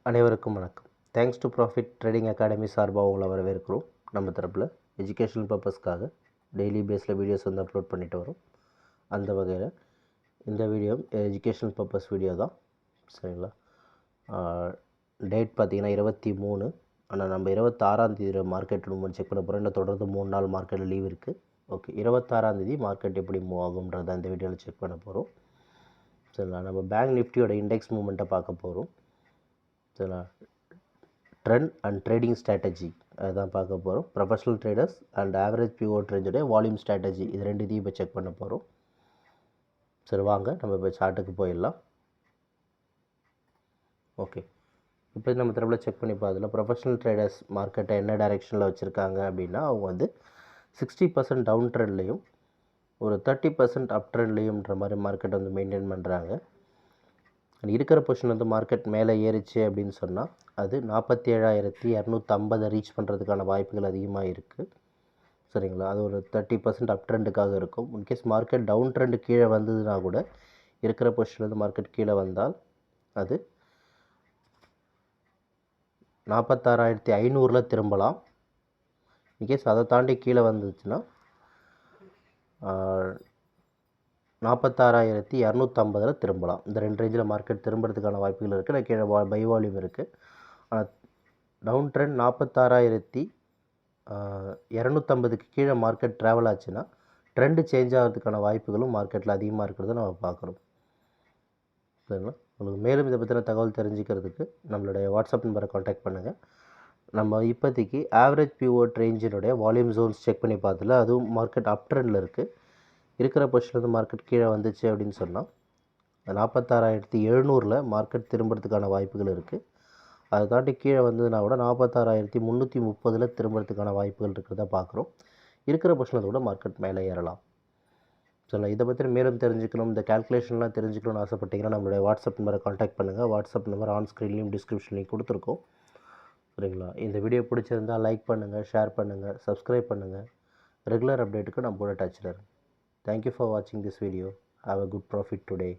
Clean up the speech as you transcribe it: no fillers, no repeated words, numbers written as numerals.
அனைவருக்கும் வணக்கம். Thanks to profit trading academy சார்பாக உங்களை வரவேற்கிறோம். நம்ம தரப்பில் எஜுகேஷனல் பர்பஸ்க்காக டெய்லி பேஸில் வீடியோஸ் வந்து அப்லோட் பண்ணிட்டு வரோம். அந்த வகையில் இந்த வீடியோ எஜுகேஷனல் பர்பஸ் வீடியோ தான், சரிங்களா? டேட் பார்த்திங்கன்னா 23. ஆனால் நம்ம 26ஆம் மார்க்கெட் மூவ்மெண்ட் செக் பண்ண போகிறோம். இன்னும் தொடர்ந்து 3 நாள் மார்க்கெட்டில் லீவ் இருக்குது. ஓகே, 26ஆம் மார்க்கெட் எப்படி மூவ் ஆகுன்றதை இந்த வீடியோவில் செக் பண்ண போகிறோம். சரிங்களா? நம்ம பேங்க் நிஃப்டியோட இண்டெக்ஸ் மூவ்மெண்ட்டை பார்க்க போகிறோம். சரிங்களா? ட்ரெண்ட் அண்ட் ட்ரேடிங் ஸ்ட்ராட்டஜி அதுதான் பார்க்க போகிறோம். Professional traders and average pivot ரேஞ்சோடைய வால்யூம் ஸ்ட்ராட்டஜி இது ரெண்டுத்தையும் இப்போ செக் பண்ண போகிறோம். சரி, வாங்க நம்ம இப்போ சார்ட்டுக்கு போயிடலாம். ஓகே, இப்போ நம்ம தரப்பில் செக் பண்ணி பார்த்ததில் ப்ரொஃபஷனல் ட்ரேடர்ஸ் மார்க்கெட்டை என்ன டைரெக்ஷனில் வச்சுருக்காங்க அப்படின்னா, அவங்க வந்து 60% டவுன் ட்ரெண்ட்லேயும் ஒரு 30% அப் ட்ரெண்ட்லேயும்ன்ற மாதிரி மார்க்கெட் வந்து மெயின்டைன் பண்ணுறாங்க. இருக்கிற பொசிஷன் வந்து மார்க்கெட் மேலே ஏறிச்சு அப்படின்னு சொன்னால் அது 47,250 ரீச் பண்ணுறதுக்கான வாய்ப்புகள் அதிகமாக இருக்குது. சரிங்களா? அது ஒரு 30% அப் ட்ரெண்டுக்காக இருக்கும். இன்கேஸ் மார்க்கெட் டவுன் ட்ரெண்டு கீழே வந்ததுன்னா கூட இருக்கிற பொசிஷன்லேருந்து மார்க்கெட் கீழே வந்தால் அது 46,500 திரும்பலாம். இன்கேஸ் அதை தாண்டி கீழே வந்துச்சுன்னா 46,250 திரும்பலாம். இந்த ரெண்டு ரேஞ்சில் மார்க்கெட் திரும்புறதுக்கான வாய்ப்புகள் இருக்குது. கீழே பை வால்யூம் இருக்குது. ஆனால் டவுன் ட்ரெண்ட் 46,250க்கு கீழே மார்க்கெட் ட்ராவல் ஆச்சுன்னா ட்ரெண்டு சேஞ்ச் ஆகிறதுக்கான வாய்ப்புகளும் மார்க்கெட்டில் அதிகமாக இருக்கிறத நம்ம பார்க்குறோம். சரிங்களா? உங்களுக்கு மேலும் இதை பற்றின தகவல் தெரிஞ்சுக்கிறதுக்கு நம்மளுடைய வாட்ஸ்அப் நம்பரை காண்டாக்ட் பண்ணுங்கள். நம்ம இப்போதைக்கு ஆவரேஜ் பிவோட் ரேஞ்சினுடைய வால்யூம் ஜோன்ஸ் செக் பண்ணி பார்த்ததில் அதுவும் மார்க்கெட் அப் ட்ரெண்டில் இருக்குது. இருக்கிற பொசிஷன்லேருந்து மார்க்கெட் கீழே வந்துச்சு அப்படின்னு சொன்னால் 46,700 மார்க்கெட் திரும்புறதுக்கான வாய்ப்புகள் இருக்குது. அதை தாண்டி கீழே வந்ததுன்னா கூட 46,330 திரும்புறதுக்கான வாய்ப்புகள் இருக்கிறத பார்க்குறோம். இருக்கிற பொசிஷனில் கூட மார்க்கெட் மேலே ஏறலாம். சரிங்களா? இதை பற்றி மேலும் தெரிஞ்சுக்கணும், இந்த கேல்குலேஷன்லாம் தெரிஞ்சுக்கணும்னு ஆசைப்பட்டீங்கன்னா நம்மளுடைய வாட்ஸ்அப் நம்பரை காண்டாக்ட் பண்ணுங்கள். வாட்ஸ்அப் நம்பர் ஆன் ஸ்க்ரீன்லேயும் டிஸ்கிரிப்ஷன்லையும் கொடுத்துருக்கோம். சரிங்களா? இந்த வீடியோ பிடிச்சிருந்தால் லைக் பண்ணுங்கள், ஷேர் பண்ணுங்கள், சப்ஸ்கிரைப் பண்ணுங்கள். ரெகுலர் அப்டேட்டுக்கு நம்ம கூட டச்சில் இருங்க. Thank you for watching this video. Have a good profit today.